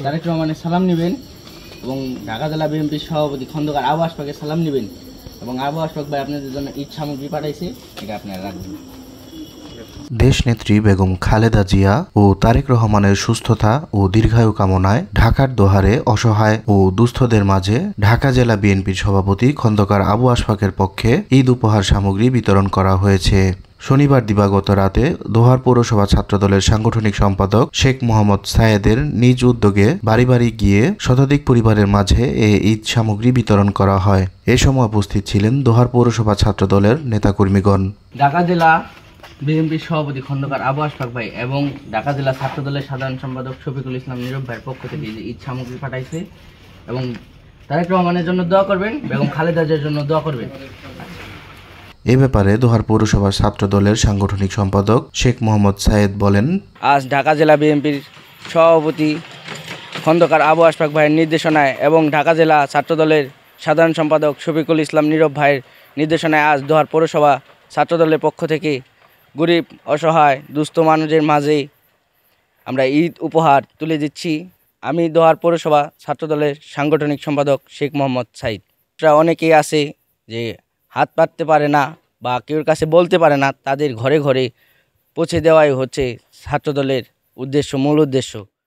তারেক রহমানের সালাম নেবেন এবং ঢাকা জেলা বিএনপির সভাপতি খন্দকার আবু আশফাকের সালাম নেবেন এবং আবু আশফাক ভাই আপনাদের জন্য ঈদ সামগ্রী পাঠাইছে, এটা আপনারা রাখবেন। দেশনেত্রী বেগম খালেদা জিয়া ও তারেক রহমানের সুস্থতা ও দীর্ঘায়ু কামনায় ঢাকার দোহারে অসহায় ও দুস্থদের মাঝে ঢাকা জেলা বিএনপির সভাপতি খন্দকার আবু আশফাকের পক্ষে ঈদ উপহার সামগ্রী বিতরণ করা হয়েছে। শনিবার দিবাগত রাতে দোহার পৌরসভা ছাত্রদলের সাংগঠনিক সম্পাদক শেখ মোহাম্মদ সায়েদের নিজ উদ্যোগে বাড়ি বাড়ি গিয়ে শতাধিক পরিবারের মাঝে এই ঈদ সামগ্রী বিতরণ করা হয়। এ সময় উপস্থিত ছিলেন দোহার পৌরসভা ছাত্রদলের নেতাকর্মীগণ। ঢাকা জেলা বিএনপির সভাপতি খন্দকার আবু আশফাক ভাই এবং ঢাকা জেলা ছাত্রদলের সাধারণ সম্পাদক শফিকুল ইসলাম নীরব ভাইয়ের পক্ষ থেকে যে ঈদ সামগ্রী পাঠাইছে এবং তারেক রহমানের জন্য দোয়া করবেন, বেগম খালেদা জিয়ার জন্য দোয়া করবেন। এ ব্যাপারে দোহার পৌরসভা ছাত্রদলের সাংগঠনিক সম্পাদক শেখ মোহাম্মদ সায়েদ বলেন, আজ ঢাকা জেলা বিএনপির সভাপতি খন্দকার আবু আশফাক ভাইয়ের নির্দেশনায় এবং ঢাকা জেলা ছাত্রদলের সাধারণ সম্পাদক শফিকুল ইসলাম নীরব ভাইয়ের নির্দেশনায় আজ দোহার পৌরসভা ছাত্রদলের পক্ষ থেকে গরিব অসহায় দুস্থ মানুষের মাঝে আমরা ঈদ উপহার তুলে দিচ্ছি। আমি দোহার পৌরসভা ছাত্রদলের সাংগঠনিক সম্পাদক শেখ মোহাম্মদ সাইদ। অনেকেই আছে যে হাত পাততে পারে না বা কেউর কাছে বলতে পারে না, তাদের ঘরে ঘরে পৌঁছে দেওয়াই হচ্ছে ছাত্রদলের মূল উদ্দেশ্য।